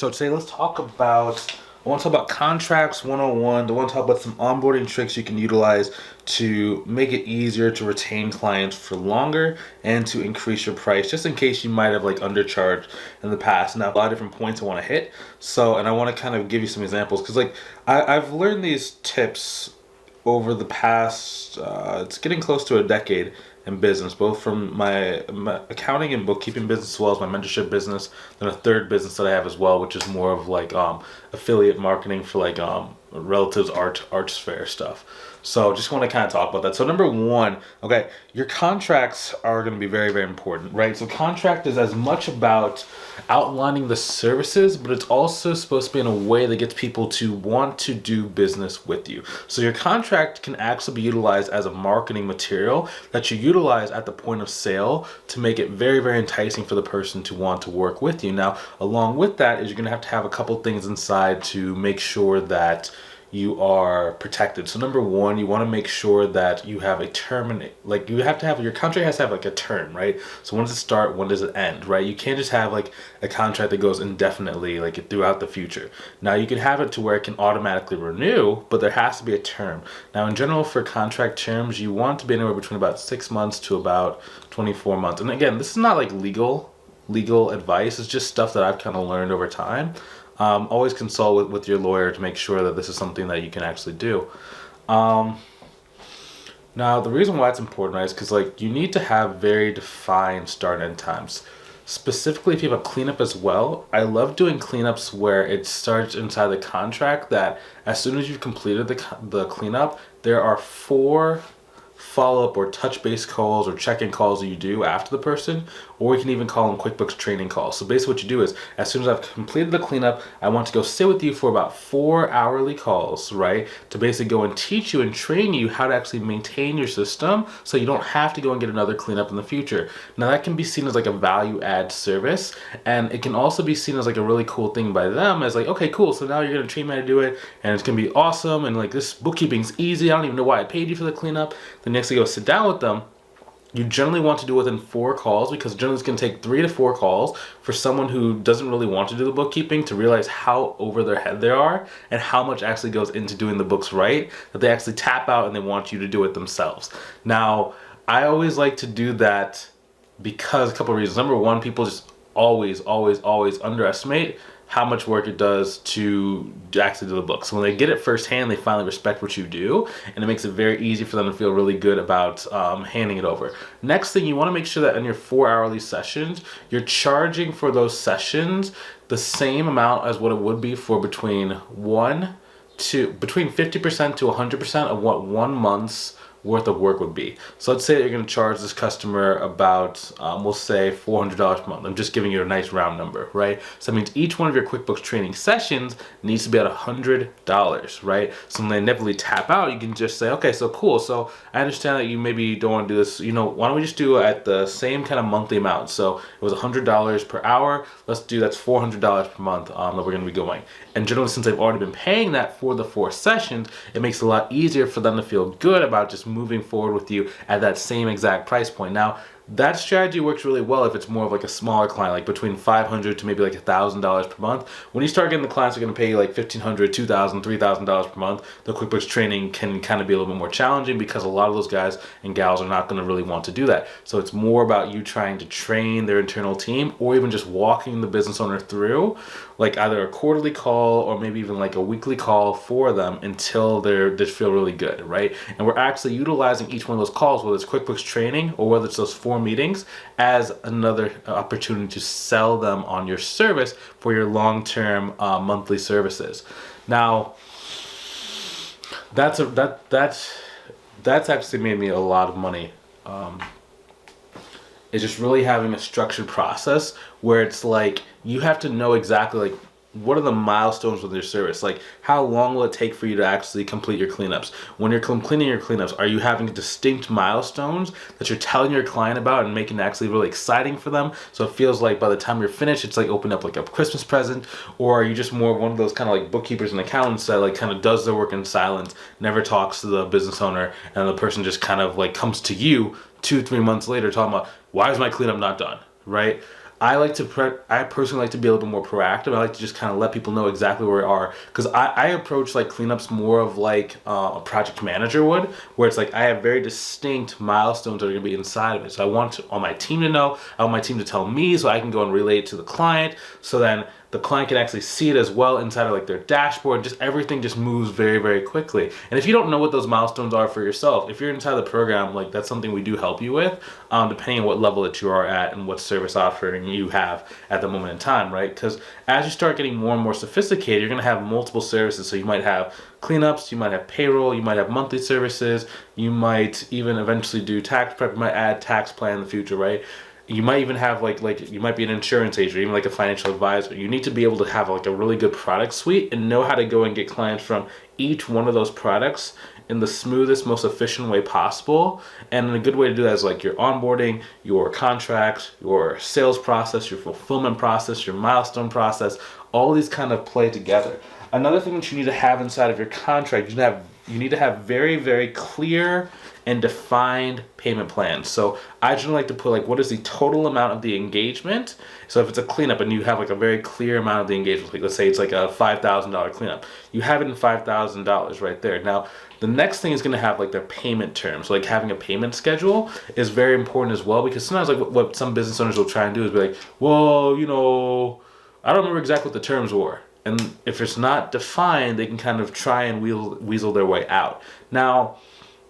So today let's talk about, I want to talk about contracts 101. I want to talk about some onboarding tricks you can utilize to make it easier to retain clients for longer and to increase your price, just in case you might have like undercharged in the past. Now, a lot of different points I want to hit. So, and I want to kind of give you some examples because like I've learned these tips over the past, it's getting close to a decade in business, both from my accounting and bookkeeping business as well as my mentorship business, then a third business that I have as well, which is more of like affiliate marketing for like relatives arts fair stuff. So just want to kind of talk about that. So number one, okay, your contracts are going to be very, very important, right? So contract is as much about outlining the services, but it's also supposed to be in a way that gets people to want to do business with you. So your contract can actually be utilized as a marketing material that you utilize at the point of sale to make it very, very enticing for the person to want to work with you. Now, along with that is you're going to have a couple things inside to make sure that you are protected. So number one, you want to make sure that you have a term, like you have to have, your contract has to have like a term, right? So when does it start? When does it end, right? You can't just have like a contract that goes indefinitely, like throughout the future. Now you can have it to where it can automatically renew, but there has to be a term. Now in general for contract terms, you want to be anywhere between about 6 months to about 24 months. And again, this is not like legal advice. It's just stuff that I've kind of learned over time. Always consult with your lawyer to make sure that this is something that you can actually do. Now, the reason why it's important, right, is because like you need to have very defined start and end times. Specifically, if you have a cleanup as well, I love doing cleanups where it starts inside the contract that as soon as you've completed the cleanup, there are 4 follow-up or touch-base calls or check-in calls that you do after the person, or you can even call them QuickBooks training calls. So basically what you do is, as soon as I've completed the cleanup, I want to go sit with you for about 4 hourly calls, right? To basically go and teach you and train you how to actually maintain your system so you don't have to go and get another cleanup in the future. Now that can be seen as like a value-add service, and it can also be seen as like a really cool thing by them as like, okay, cool, so now you're going to train me how to do it, and it's going to be awesome, and like this bookkeeping's easy, I don't even know why I paid you for the cleanup. Then next you go sit down with them. You generally want to do within 4 calls because generally it's going to take 3 to 4 calls for someone who doesn't really want to do the bookkeeping to realize how over their head they are and how much actually goes into doing the books right, that they actually tap out and they want you to do it themselves. Now, I always like to do that because a couple of reasons. Number one, people just always underestimate how much work it does to actually do the book. So when they get it firsthand, they finally respect what you do, and it makes it very easy for them to feel really good about handing it over. Next thing, you want to make sure that in your 4 hourly sessions, you're charging for those sessions the same amount as what it would be for between 50% to 100% of what 1 month's worth of work would be. So let's say that you're going to charge this customer about, we'll say $400 per month. I'm just giving you a nice round number, right? So that means each one of your QuickBooks training sessions needs to be at $100, right? So when they inevitably tap out, you can just say, okay, so cool. So I understand that you maybe don't want to do this. You know, why don't we just do it at the same kind of monthly amount? So it was $100 per hour. Let's do that's $400 per month that we're going to be going. And generally, since they've already been paying that for the 4 sessions, it makes it a lot easier for them to feel good about just moving forward with you at that same exact price point. Now, that strategy works really well if it's more of like a smaller client, like between $500 to maybe like $1,000 per month. When you start getting the clients who are going to pay you like $1,500, $2,000, $3,000 per month, the QuickBooks training can kind of be a little bit more challenging because a lot of those guys and gals are not going to really want to do that. So it's more about you trying to train their internal team or even just walking the business owner through like either a quarterly call or maybe even like a weekly call for them until they feel really good, right? And we're actually utilizing each one of those calls, whether it's QuickBooks training or whether it's those 4 meetings, as another opportunity to sell them on your service for your long-term monthly services. Now, that's actually made me a lot of money. It's just really having a structured process where it's like you have to know exactly like what are the milestones with your service? Like how long will it take for you to actually complete your cleanups? When you're completing your cleanups, are you having distinct milestones that you're telling your client about and making it actually really exciting for them? So it feels like by the time you're finished, it's like open up like a Christmas present, or are you just more one of those kind of like bookkeepers and accountants that like kind of does their work in silence, never talks to the business owner, and the person just kind of like comes to you 2-3 months later talking about, why is my cleanup not done, right? I personally like to be a little bit more proactive. I like to just kind of let people know exactly where we are, because I approach like cleanups more of like a project manager would, where it's like I have very distinct milestones that are going to be inside of it. So I want all my team to know. I want my team to tell me, so I can go and relay it to the client. So then the client can actually see it as well inside of like their dashboard. Just everything just moves very, very quickly. And if you don't know what those milestones are for yourself, if you're inside the program, like that's something we do help you with, depending on what level that you are at and what service offering you have at the moment in time, right? Because as you start getting more and more sophisticated, you're going to have multiple services. So you might have cleanups, you might have payroll, you might have monthly services, you might even eventually do tax prep, you might add tax plan in the future, right? You might even have like you might be an insurance agent, or even like a financial advisor. You need to be able to have like a really good product suite and know how to go and get clients from each one of those products in the smoothest, most efficient way possible. And a good way to do that is like your onboarding, your contracts, your sales process, your fulfillment process, your milestone process. All these kind of play together. Another thing that you need to have inside of your contract, you need to have very, very clear and defined payment plans. So I generally like to put like, what is the total amount of the engagement? So if it's a cleanup and you have like a very clear amount of the engagement, like let's say it's like a $5,000 cleanup, you have it in $5,000 right there. Now, the next thing is going to have like their payment terms. Like having a payment schedule is very important as well, because sometimes like what some business owners will try and do is be like, well, I don't remember exactly what the terms were. And if it's not defined, they can kind of try and weasel their way out. Now,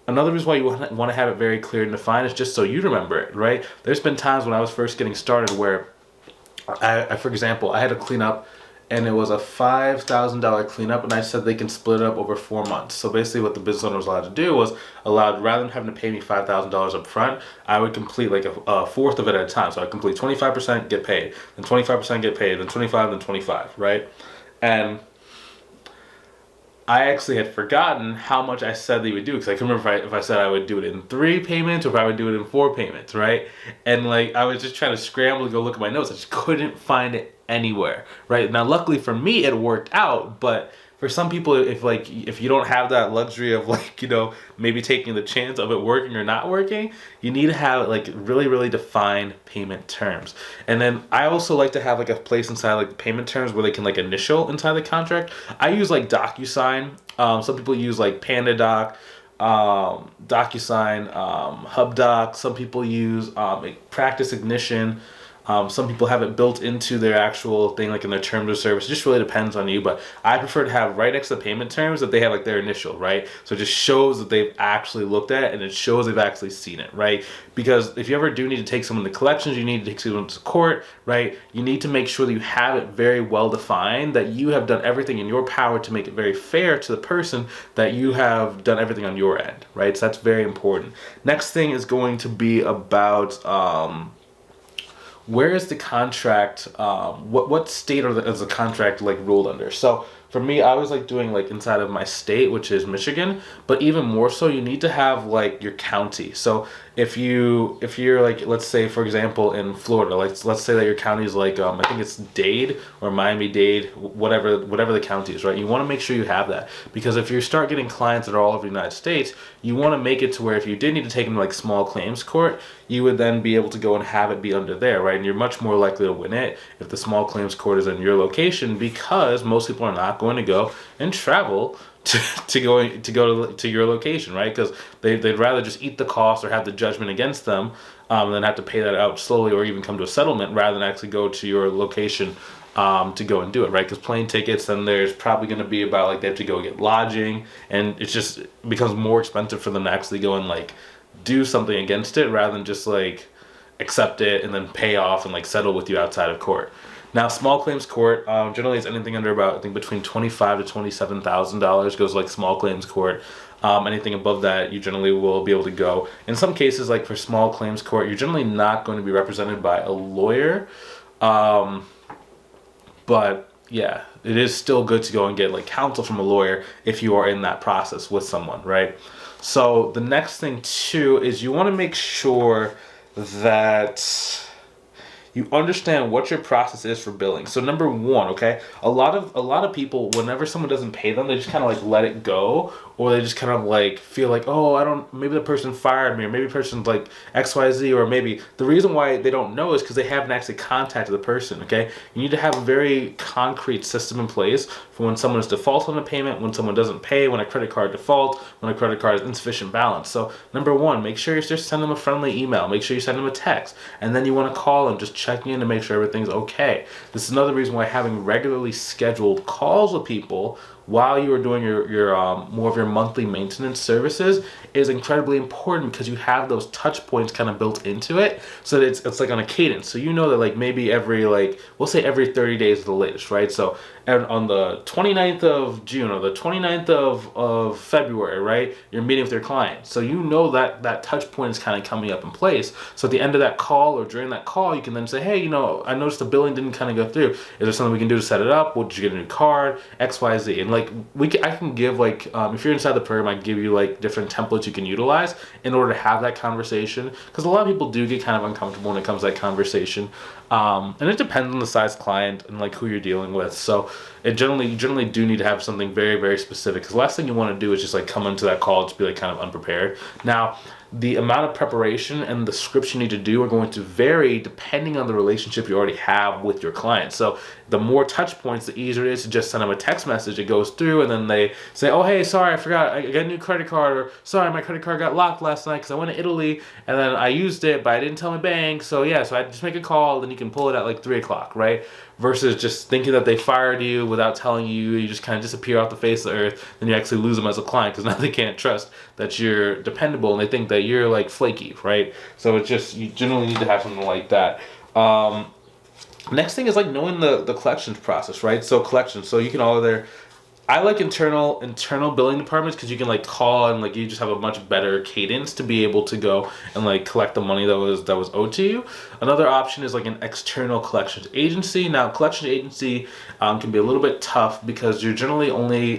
another reason why you want to have it very clear and defined is just so you remember it, right? There's been times when I was first getting started where for example, I had a cleanup and it was a $5,000 cleanup, and I said they can split it up over 4 months. So basically what the business owner was allowed to do was rather than having to pay me $5,000 up front, I would complete like a fourth of it at a time. So I complete 25%, get paid, then 25% get paid, then 25, then 25, right? And I actually had forgotten how much I said they would do, because I can remember if I said I would do it in 3 payments or if I would do it in 4 payments, right? And like I was just trying to scramble to go look at my notes. I just couldn't find it anywhere, right? Now, luckily for me, it worked out, but for some people, if you don't have that luxury of like, maybe taking the chance of it working or not working, you need to have like really, really defined payment terms. And then I also like to have like a place inside like the payment terms where they can like initial inside the contract. I use like DocuSign. Some people use like PandaDoc, DocuSign, HubDoc. Some people use Practice Ignition. Some people have it built into their actual thing, like in their terms of service. It just really depends on you, but I prefer to have right next to the payment terms that they have like their initial, right? So it just shows that they've actually looked at it, and it shows they've actually seen it, right? Because if you ever do need to take someone to collections, you need to take someone to court, right? You need to make sure that you have it very well defined, that you have done everything in your power to make it very fair to the person, that you have done everything on your end, right? So that's very important. Next thing is going to be about where is the contract, what state is the contract like ruled under? So for me, I was like doing like inside of my state, which is Michigan, but even more so, you need to have like your county. So if you're like, let's say for example in Florida, like let's say that your county is like I think it's Dade or Miami-Dade, whatever the county is, right? You want to make sure you have that, because if you start getting clients that are all over the United States, you want to make it to where if you did need to take them to like small claims court, you would then be able to go and have it be under there, right? And you're much more likely to win it if the small claims court is in your location, because most people are not going to go and travel to go to your location, right? Because they'd rather just eat the cost or have the judgment against them, and then have to pay that out slowly or even come to a settlement, rather than actually go to your location to go and do it, right? Because plane tickets, then there's probably going to be about like they have to go get lodging, and it becomes more expensive for them to actually go and like do something against it, rather than just like accept it and then pay off and like settle with you outside of court. Now, small claims court generally is anything under about, I think, between $25,000 to $27,000 goes like small claims court. Anything above that, you generally will be able to go. In some cases, like for small claims court, you're generally not going to be represented by a lawyer. But yeah, it is still good to go and get like counsel from a lawyer if you are in that process with someone, right? So the next thing too is you want to make sure that you understand what your process is for billing. So number one, okay, a lot of people, whenever someone doesn't pay them, they just kind of like let it go, or they just kind of like feel like, oh, I don't, maybe the person fired me, or maybe the person's like XYZ, or maybe the reason why they don't know is because they haven't actually contacted the person. Okay, you need to have a very concrete system in place for when someone is default on a payment, when someone doesn't pay, when a credit card default, when a credit card is insufficient balance. So number one, make sure you just send them a friendly email, make sure you send them a text, and then you want to call them, just checking in to make sure everything's okay. This is another reason why having regularly scheduled calls with people while you are doing your more of your monthly maintenance services is incredibly important, because you have those touch points kind of built into it, so that it's like on a cadence. So you know that like maybe every, like, we'll say every 30 days is the latest, right? So on the 29th of June or the 29th of February, right, you're meeting with your client. So you know that touch point is kind of coming up in place. So at the end of that call or during that call, you can then say, hey, you know, I noticed the billing didn't kind of go through. Is there something we can do to set it up? Well, did you get a new card? XYZ. And like I can give like if you're inside the program, I give you like different templates you can utilize in order to have that conversation, because a lot of people do get kind of uncomfortable when it comes to that conversation. And it depends on the size client and like who you're dealing with. So you generally do need to have something very, very specific, because the last thing you want to do is just like come into that call to be like kind of unprepared. Now, the amount of preparation and the scripts you need to do are going to vary depending on the relationship you already have with your client. So the more touch points, the easier it is to just send them a text message. It goes through, and then they say, oh, hey, sorry, I forgot, I got a new credit card, or sorry, my credit card got locked last night because I went to Italy and then I used it, but I didn't tell my bank. So yeah, so I just make a call, then you can pull it at like 3 o'clock, right? Versus just thinking that they fired you without telling you, you just kind of disappear off the face of the earth, then you actually lose them as a client, because now they can't trust that you're dependable, and they think that you're like flaky, right? So it's just, you generally need to have something like that. Next thing is like knowing the collections process, right? So collections, so you can either, I like internal billing departments, because you can like call and like you just have a much better cadence to be able to go and like collect the money that was owed to you. Another option is like an external collections agency. Now, collection agency can be a little bit tough, because they generally only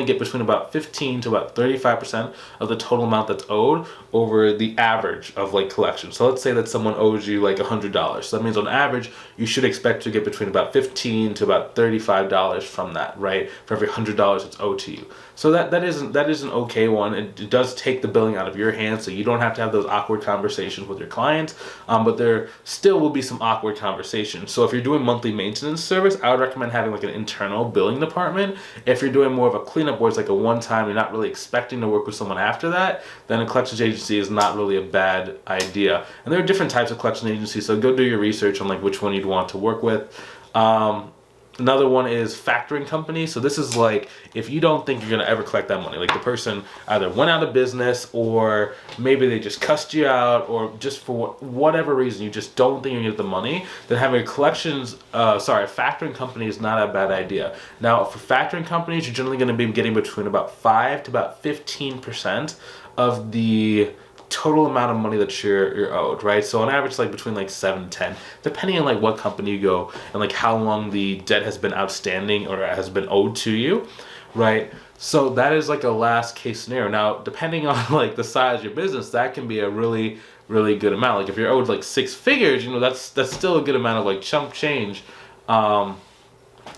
get between about 15 to about 35% of the total amount that's owed over the average of like collection. So let's say that someone owes you like $100. So that means on average you should expect to get between about $15 to about $35 from that, right? For every $100 that's owed to you. So that is an okay one. It does take the billing out of your hands, so you don't have to have those awkward conversations with your clients, but there still will be some awkward conversations. So if you're doing monthly maintenance service, I would recommend having like an internal billing department. If you're doing more of a cleanup where it's like a one-time, you're not really expecting to work with someone after that, then a collections agency is not really a bad idea. And there are different types of collection agencies, so go do your research on like which one you'd want to work with. Another one is factoring companies. So this is like, if you don't think you're going to ever collect that money, like the person either went out of business, or maybe they just cussed you out, or just for whatever reason you just don't think you're going to get the money, then having a factoring company is not a bad idea. Now, for factoring companies, you're generally going to be getting between about 5 to about 15% of the total amount of money that you're owed, right? So on average, like between like 7 and 10, depending on like what company you go and like how long the debt has been outstanding or has been owed to you, right? So that is like a last case scenario. Now, depending on like the size of your business, that can be a really, really good amount. Like if you're owed like 6 figures, you know, that's still a good amount of like chump change.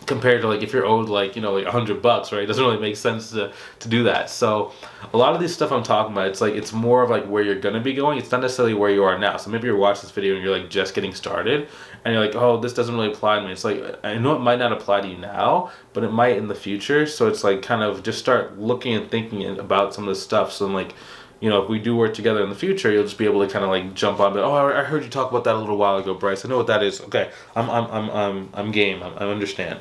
Compared to like if you're owed like, you know, like $100, right? It doesn't really make sense to do that. So a lot of these stuff I'm talking about, it's like, it's more of like where you're gonna be going. It's not necessarily where you are now. So maybe you're watching this video and you're like just getting started and you're like, oh, this doesn't really apply to me. It's like, I know it might not apply to you now, but it might in the future. So it's like kind of just start looking and thinking about some of this stuff. So I'm like, you know, if we do work together in the future, you'll just be able to kind of like jump on. But I heard you talk about that a little while ago, Bryce. I know what that is. Okay, I'm game. I understand.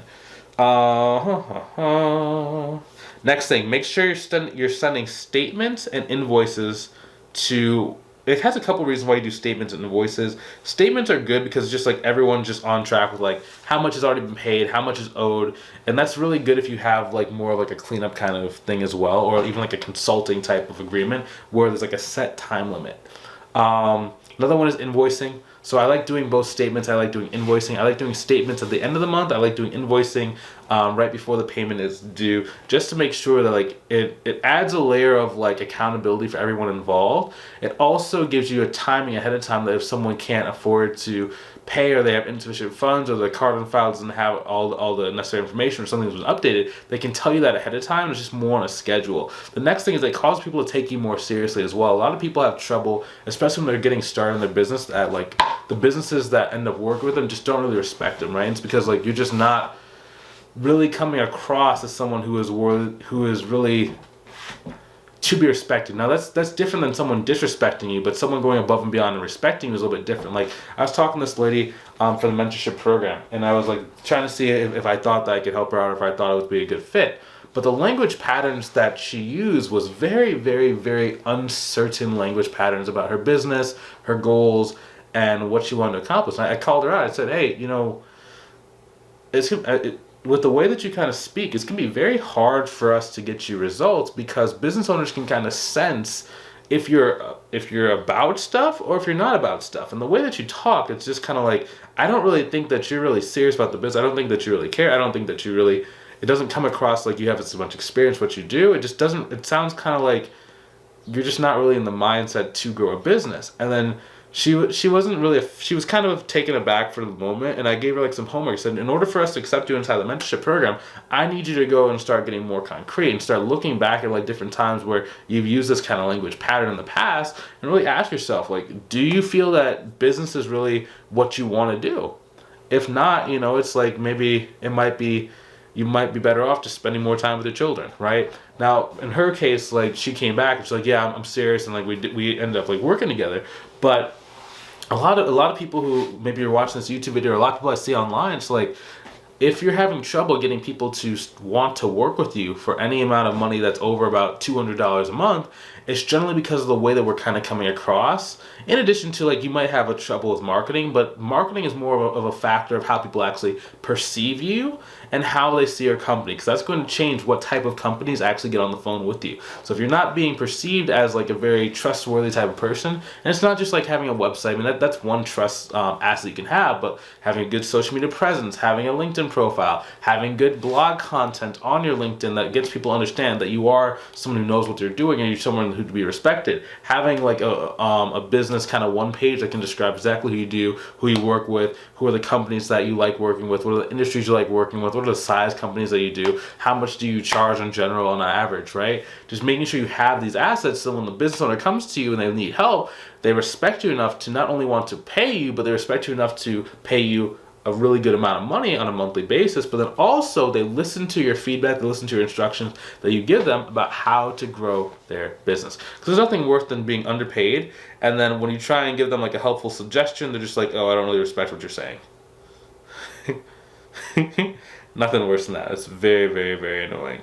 Next thing, make sure you're sending statements and invoices to. It has a couple reasons why you do statements and invoices. Statements are good because it's just like everyone's just on track with like how much has already been paid, how much is owed, and that's really good if you have like more of like a cleanup kind of thing as well, or even like a consulting type of agreement where there's like a set time limit. Another one is invoicing. So I like doing both statements. I like doing invoicing. I like doing statements at the end of the month. I like doing invoicing right before the payment is due, just to make sure that like it adds a layer of like accountability for everyone involved. It also gives you a timing ahead of time that if someone can't afford to pay, or they have insufficient funds, or the card on file doesn't have all the necessary information, or something was updated, they can tell you that ahead of time. It's just more on a schedule. The next thing is they cause people to take you more seriously as well. A lot of people have trouble, especially when they're getting started in their business, at like the businesses that end up working with them just don't really respect them, right? It's because like you're just not really coming across as someone who is really to be respected. Now that's different than someone disrespecting you, but someone going above and beyond and respecting you is a little bit different. Like I was talking to this lady for the mentorship program, and I was like trying to see if I thought that I could help her out, or if I thought it would be a good fit. But the language patterns that she used was very, very, very uncertain language patterns about her business, her goals, and what she wanted to accomplish. And I called her out. I said, hey, with the way that you kind of speak, it's going to be very hard for us to get you results, because business owners can kind of sense if you're about stuff or if you're not about stuff. And the way that you talk, it's just kind of like, I don't really think that you're really serious about the business. I don't think that you really care. I don't think that it doesn't come across like you have as much experience what you do. It sounds kind of like you're just not really in the mindset to grow a business. And then she was kind of taken aback for the moment, and I gave her like some homework. I said, in order for us to accept you inside the mentorship program, I need you to go and start getting more concrete and start looking back at like different times where you've used this kind of language pattern in the past, and really ask yourself, like, do you feel that business is really what you want to do? If not, it's like maybe you might be better off just spending more time with your children, right? Now, in her case, like she came back and she's like, yeah, I'm serious, and like we ended up like working together. But a lot of people who maybe you're watching this YouTube video, or a lot of people I see online, it's like, if you're having trouble getting people to want to work with you for any amount of money that's over about $200 a month, it's generally because of the way that we're kind of coming across. In addition to, like, you might have a trouble with marketing, but marketing is more of a factor of how people actually perceive you and how they see your company, because that's going to change what type of companies actually get on the phone with you. So if you're not being perceived as like a very trustworthy type of person, and it's not just like having a website, I mean that's one trust asset you can have, but having a good social media presence, having a LinkedIn profile, having good blog content on your LinkedIn that gets people to understand that you are someone who knows what they're doing and you're someone who to be respected, having like a business kind of one page that can describe exactly who you do, who you work with, who are the companies that you like working with, what are the industries you like working with, what are the size companies that you do, how much do you charge in general on average, right? Just making sure you have these assets so when the business owner comes to you and they need help, they respect you enough to not only want to pay you, but they respect you enough to pay you a really good amount of money on a monthly basis. But then also they listen to your feedback, they listen to your instructions that you give them about how to grow their business. Because there's nothing worse than being underpaid, and then when you try and give them like a helpful suggestion, they're just like, oh, I don't really respect what you're saying. Nothing worse than that. It's very, very, very annoying.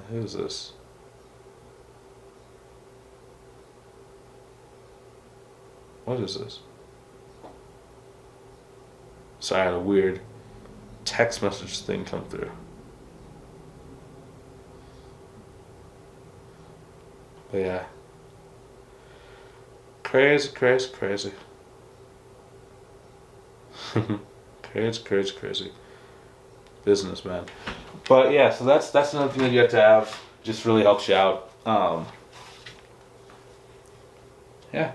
Who's this? What is this? So I had a weird text message thing come through. But yeah. Crazy. Crazy, crazy. Business, man. But yeah, so that's another thing that you have to have. Just really helps you out. Yeah.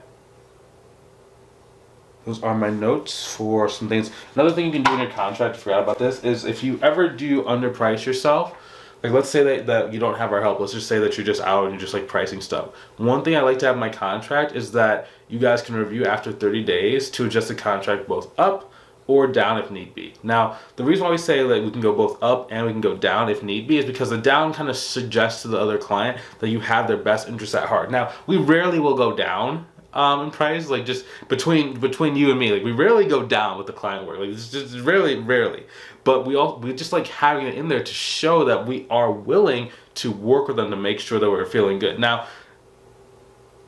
Those are my notes for some things. Another thing you can do in your contract, I forgot about this, is if you ever do underprice yourself, like let's say that you don't have our help, let's just say that you're just out and you're just like pricing stuff. One thing I like to have in my contract is that you guys can review after 30 days to adjust the contract both up or down if need be. Now, the reason why we say that we can go both up and we can go down if need be is because the down kind of suggests to the other client that you have their best interests at heart. Now, we rarely will go down in price, like just between you and me, like we rarely go down with the client work, like it's just rarely. But we just like having it in there to show that we are willing to work with them to make sure that we're feeling good. Now,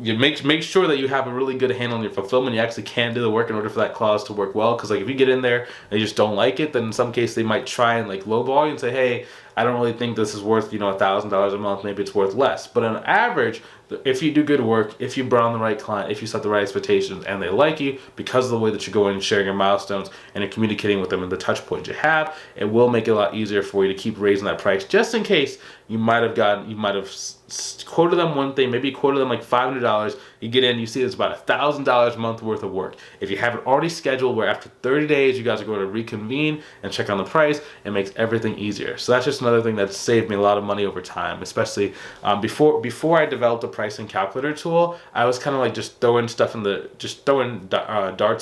you make sure that you have a really good handle on your fulfillment. You actually can do the work in order for that clause to work well. Because like if you get in there and you just don't like it, then in some case they might try and like lowball you and say, hey, I don't really think this is worth, $1,000 a month. Maybe it's worth less. But on average, if you do good work, if you bring on the right client, if you set the right expectations and they like you because of the way that you go in and sharing your milestones and you're communicating with them and the touch points you have, it will make it a lot easier for you to keep raising that price, just in case you might have quoted them one thing, maybe you quoted them like $500. You get in, you see it's about $1,000 a month worth of work. If you have it already scheduled where after 30 days you guys are going to reconvene and check on the price, it makes everything easier. So that's just another thing that saved me a lot of money over time, especially before I developed a pricing calculator tool. I was kind of like just throwing darts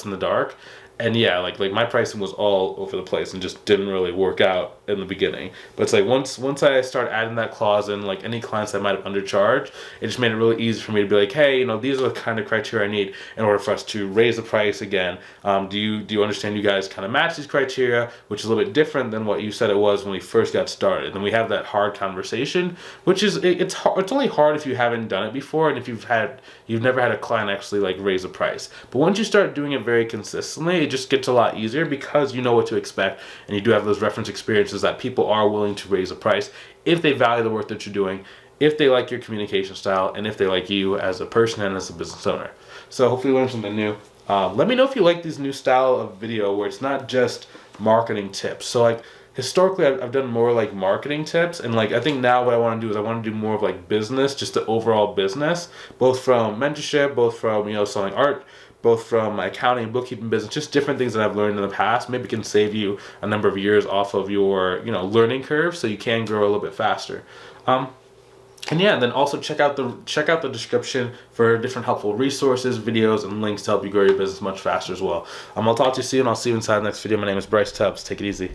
in the dark. And yeah, like my pricing was all over the place and just didn't really work out in the beginning. But it's like once I started adding that clause in, like any clients that might have undercharged, it just made it really easy for me to be like, hey, these are the kind of criteria I need in order for us to raise the price again. Do you understand you guys kind of match these criteria, which is a little bit different than what you said it was when we first got started. And we have that hard conversation, which is it's only hard if you haven't done it before and if you've never had a client actually like raise a price. But once you start doing it very consistently, it just gets a lot easier because you know what to expect and you do have those reference experiences that people are willing to raise a price if they value the work that you're doing, if they like your communication style, and if they like you as a person and as a business owner. So hopefully you learned something new. Let me know if you like this new style of video where it's not just marketing tips. So like historically I've done more like marketing tips, and like I think now what I want to do is I want to do more of like business, just the overall business, both from mentorship, both from selling art, both from my accounting and bookkeeping business, just different things that I've learned in the past. Maybe can save you a number of years off of your learning curve, so you can grow a little bit faster. And yeah, and then also check out the description for different helpful resources, videos, and links to help you grow your business much faster as well. I'll talk to you soon. I'll see you inside the next video. My name is Bryce Tubbs. Take it easy.